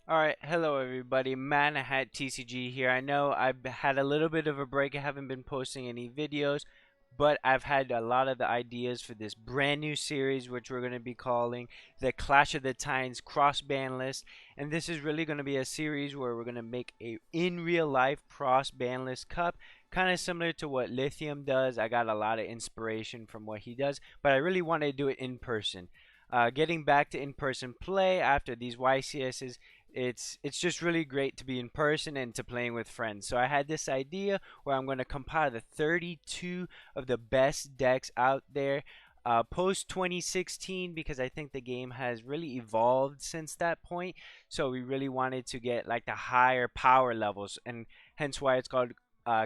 Alright, hello everybody, Manahat TCG here. I know I've had a little bit of a break, I haven't been posting any videos, but I've had a lot of the ideas for this brand new series which we're going to be calling the Clash of the Titans Cross Ban List. And this is really going to be a series where we're going to make a in real life cross ban list cup, kind of similar to what Lithium does. I got a lot of inspiration from what he does, but I really want to do it in person. Getting back to in-person play after these YCSs, it's just really great to be in person and to playing with friends. So I had this idea where I'm going to compile the 32 of the best decks out there post 2016, because I think the game has really evolved since that point. So we really wanted to get like the higher power levels, and hence why it's called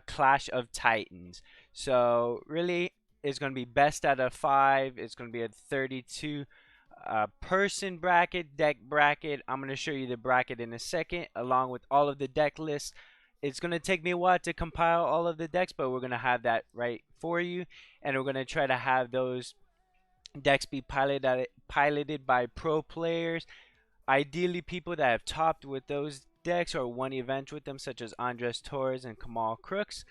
Clash of Titans. So really, it's going to be best out of 5. It's going to be a 32 person bracket, deck bracket. I'm going to show you the bracket in a second, along with all of the deck lists. It's going to take me a while to compile all of the decks, but we're going to have that right for you. And we're going to try to have those decks be piloted by pro players. Ideally, people that have topped with those decks or won events with them, such as Andres Torres and Kamal Crooks.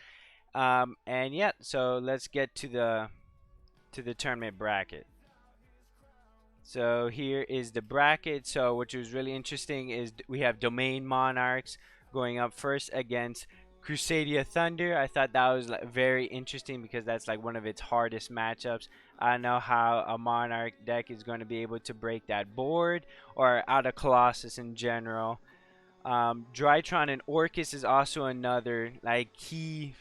And yeah, so let's get to the tournament bracket. So here is the bracket. So which was really interesting is we have Domain Monarchs going up first against Crusadia Thunder. I thought that was like very interesting because that's like one of its hardest matchups. I don't know how a Monarch deck is going to be able to break that board, or out of Colossus in general. Drytron and Orcus is also another like key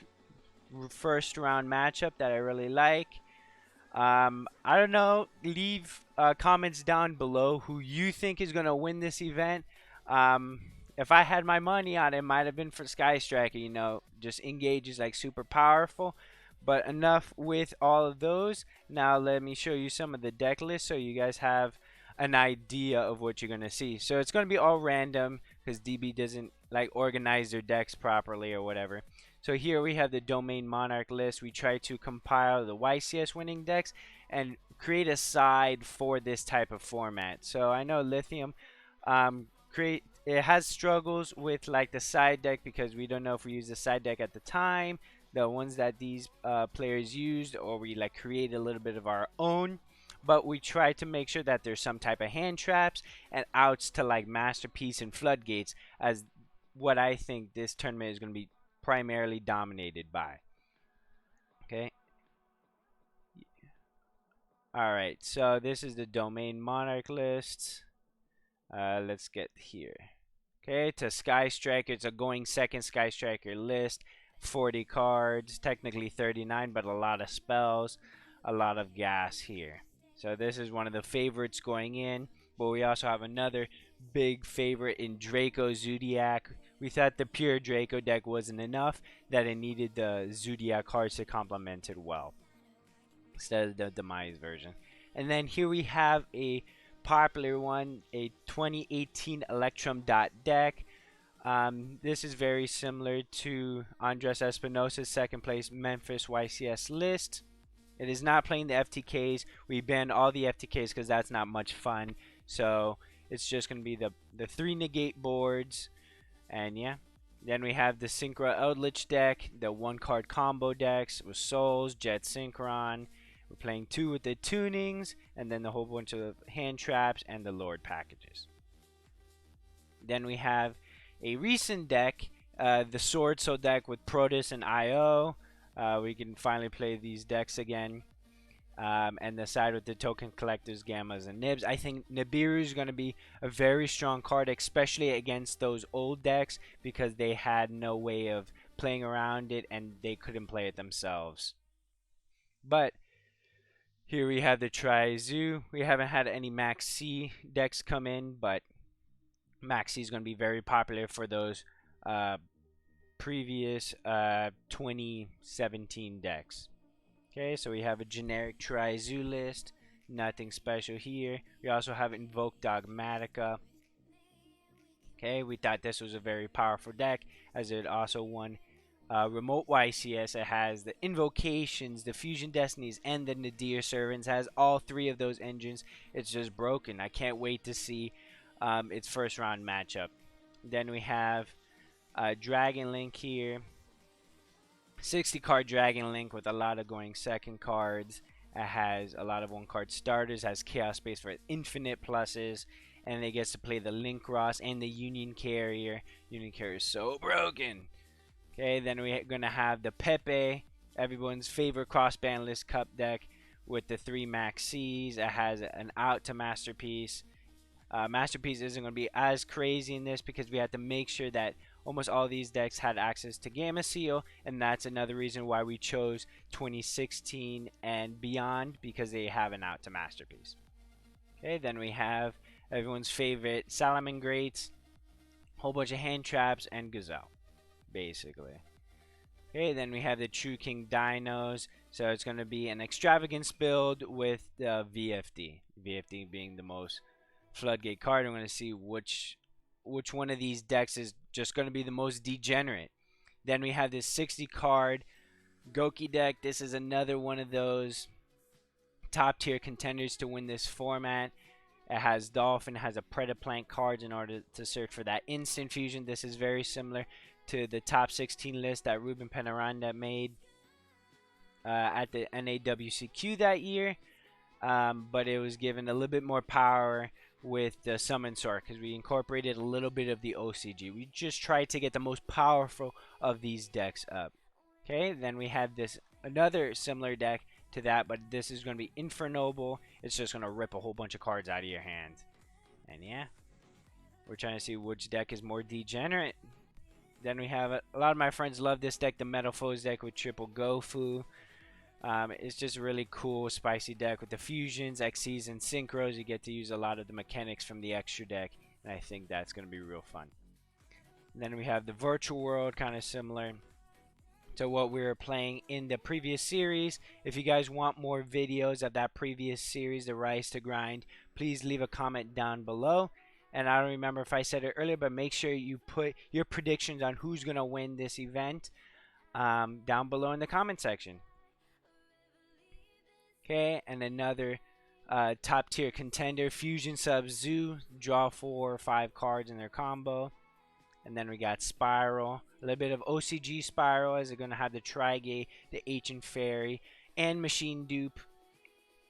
first round matchup that I really like. I don't know. Leave comments down below who you think is gonna win this event. If I had my money on it, it might have been for Sky Striker. You know, just Engage is like super powerful. But enough with all of those. Now let me show you some of the deck lists so you guys have an idea of what you're gonna see. So it's gonna be all random because DB doesn't like organize their decks properly or whatever. So here we have the Domain Monarch list. We try to compile the YCS winning decks and create a side for this type of format. So I know Lithium it has struggles with like the side deck because we don't know if we use the side deck at the time, the ones that these players used, or we like create a little bit of our own. But we try to make sure that there's some type of hand traps and outs to like Masterpiece and Floodgates, as what I think this tournament is going to be primarily dominated by. Okay. Alright, so this is the Domain Monarch list. Let's get here. Okay, to Sky Striker, it's a going second Sky Striker list. 40 cards, technically 39, but a lot of spells, a lot of gas here. So this is one of the favorites going in, but we also have another big favorite in Draco Zodiac. We thought the pure Draco deck wasn't enough, that it needed the Zodiac cards to complement it well, instead of the Demise version. And then here we have a popular one, a 2018 Electrum dot deck. This is very similar to Andres Espinosa's second place Memphis YCS list. It is not playing the FTKs. We banned all the FTKs because that's not much fun. So it's just going to be the 3 negate boards. And yeah. Then we have the Synchro Eldritch deck, the 1-card combo decks with Souls, Jet Synchron. We're playing 2 with the tunings, and then the whole bunch of hand traps and the Lord packages. Then we have a recent deck, the Sword Soul deck with Protus and IO. We can finally play these decks again. And the side with the Token Collectors, Gammas, and Nibs. I think Nibiru is going to be a very strong card, especially against those old decks, because they had no way of playing around it and they couldn't play it themselves. But here we have the Tri-Zoo. We haven't had any Max C decks come in, but Max C is going to be very popular for those previous 2017 decks. Okay, so we have a generic Tri-Zoo list. Nothing special here. We also have Invoke Dogmatica. Okay, we thought this was a very powerful deck, as it also won Remote YCS. It has the Invocations, the Fusion Destinies, and the Nadir Servants. It has all 3 of those engines. It's just broken. I can't wait to see its first round matchup. Then we have Dragon Link here. 60 card Dragon Link with a lot of going second cards. It has a lot of one card starters, has Chaos Space for infinite pluses, and it gets to play the Link Ross and the Union Carrier. Union Carrier is so broken. Okay, then we're going to have the Pepe, everyone's favorite cross Banlist Cup deck with the 3 Max C's. It has an out to Masterpiece. Masterpiece isn't going to be as crazy in this because we have to make sure that almost all these decks had access to Gamma Seal, and that's another reason why we chose 2016 and beyond, because they have an out to Masterpiece. Okay, then we have everyone's favorite Salamangreats, whole bunch of hand traps, and Gazelle, basically. Okay, then we have the True King Dinos, so it's going to be an extravagance build with the VFD. VFD being the most floodgate card. I'm going to see which one of these decks is just going to be the most degenerate. Then we have this 60 card Goki deck. This is another one of those top tier contenders to win this format. It has Dolphin, has a Predaplant cards in order to search for that instant fusion. This is very similar to the top 16 list that Ruben Penaranda made at the NAWCQ that year. But it was given a little bit more power with the Summon Sword because we incorporated a little bit of the OCG. We just tried to get the most powerful of these decks up. Okay, then we have this another similar deck to that, but this is going to be Infernoble. It's just going to rip a whole bunch of cards out of your hand. And yeah, we're trying to see which deck is more degenerate. Then we have a lot of my friends love this deck, the Metal Foes deck with triple Gofu. It's just a really cool, spicy deck with the fusions, XCs, and synchros. You get to use a lot of the mechanics from the extra deck, and I think that's going to be real fun. And then we have the Virtual World, kind of similar to what we were playing in the previous series. If you guys want more videos of that previous series, the Rise to Grind, please leave a comment down below. And I don't remember if I said it earlier, but make sure you put your predictions on who's going to win this event down below in the comment section. Okay, and another top tier contender, Fusion Sub Zoo, draw 4 or 5 cards in their combo. And then we got Spiral, a little bit of OCG Spiral, as they're going to have the Trigate, the Ancient Fairy, and Machine Dupe.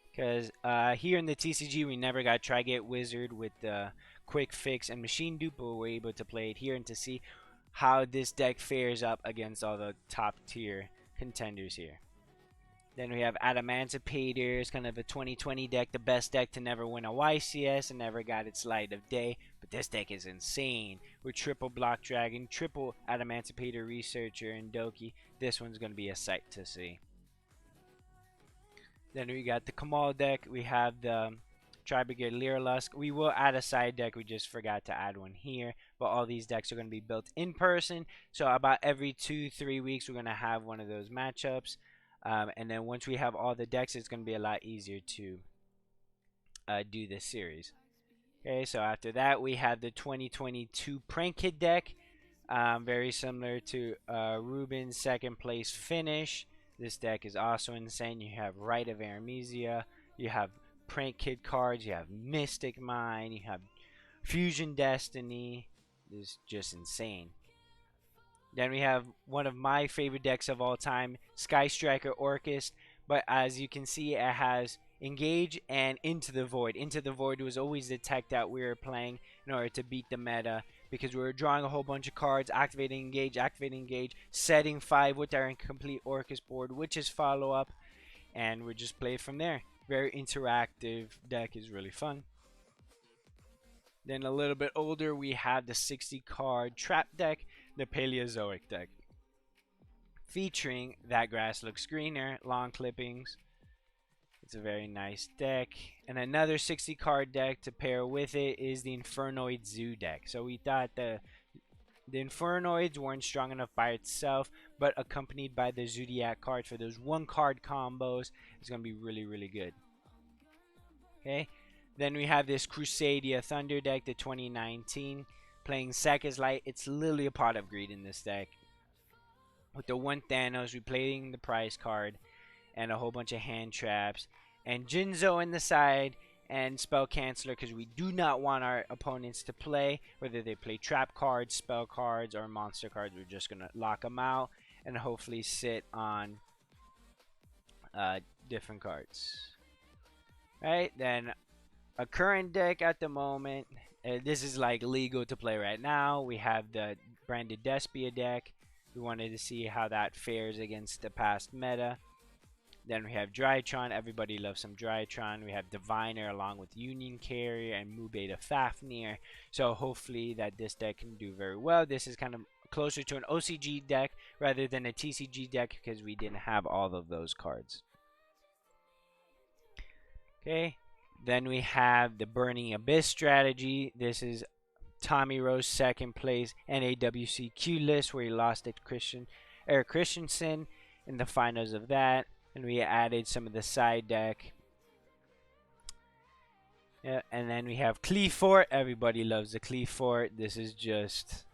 Because here in the TCG, we never got Trigate Wizard with the Quick Fix and Machine Dupe, but we're able to play it here and to see how this deck fares up against all the top tier contenders here. Then we have Adamantipator, kind of a 2020 deck, the best deck to never win a YCS and never got its light of day. But this deck is insane. With triple Block Dragon, triple Adamantipator Researcher, and Doki. This one's going to be a sight to see. Then we got the Kamal deck. We have the Tri-Brigade Lyrilusk. We will add a side deck. We just forgot to add one here. But all these decks are going to be built in person. So about every 2-3 weeks, we're going to have one of those matchups. And then once we have all the decks, it's going to be a lot easier to do this series. Okay, so after that, we have the 2022 Prank Kid deck. Very similar to Ruben's second place finish. This deck is also insane. You have Rite of Aramesia. You have Prank Kid cards. You have Mystic Mine. You have Fusion Destiny. This is just insane. Then we have one of my favorite decks of all time, Sky Striker Orcust. But as you can see, it has Engage and Into the Void. Into the Void was always the tech that we were playing in order to beat the meta, because we were drawing a whole bunch of cards, activating Engage, setting 5 with our incomplete Orcust board, which is follow-up, and we just play from there. Very interactive deck, is really fun. Then a little bit older, we have the 60 card Trap deck, the Paleozoic deck, featuring That Grass Looks Greener, long clippings. It's a very nice deck. And another 60 card deck to pair with it is the Infernoid Zoo deck. So we thought the Infernoids weren't strong enough by itself, but accompanied by the Zodiac card for those one card combos, it's going to be really, really good. Okay, then we have this Crusadia Thunder deck, the 2019, playing Sekka's Light. It's literally a Pot of Greed in this deck. With the one Thanos, replaying the prize card, and a whole bunch of hand traps, and Jinzo in the side, and Spell Canceller, because we do not want our opponents to play, whether they play trap cards, spell cards, or monster cards. We're just going to lock them out and hopefully sit on different cards. Right, then a current deck at the moment. This is like legal to play right now. We have the branded Despia deck. We wanted to see how that fares against the past meta. Then we have Drytron. Everybody loves some Drytron. We have Diviner along with Union Carrier and Mubeta Fafnir. So hopefully that this deck can do very well. This is kind of closer to an OCG deck rather than a TCG deck because we didn't have all of those cards. Okay, then we have the Burning Abyss strategy. This is Tommy Rose second place NAWCQ list where he lost at Eric Christensen in the finals of that. And we added some of the side deck. Yeah, and then we have Cleefort. Everybody loves the Cleefort. This is just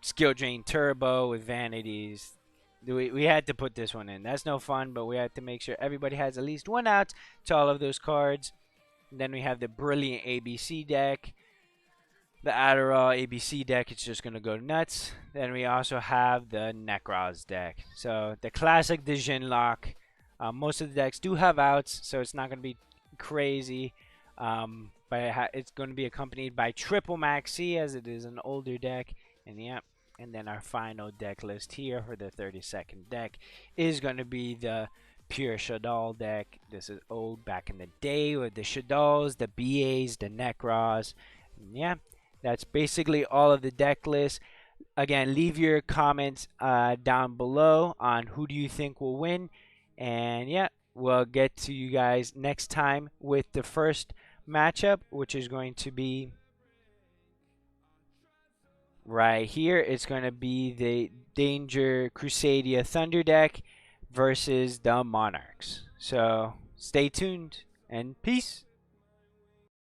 Skill Drain Turbo with Vanities. We had to put this one in. That's no fun, but we had to make sure everybody has at least one out to all of those cards. And then we have the Brilliant ABC deck. The Adderall ABC deck, it's just going to go nuts. Then we also have the Necros deck. So the classic Dijinlock. Most of the decks do have outs, so it's not going to be crazy. But it's going to be accompanied by Triple Maxi as it is an older deck. And yeah. And then our final deck list here for the 32nd deck is going to be the Pure Shaddoll deck. This is old back in the day with the Shadolls, the BAs, the Necros. And yeah, that's basically all of the deck lists. Again, leave your comments down below on who do you think will win. And yeah, we'll get to you guys next time with the first matchup, which is going to be right here. It's going to be the Danger Crusadia Thunder deck versus the Monarchs. So stay tuned and peace.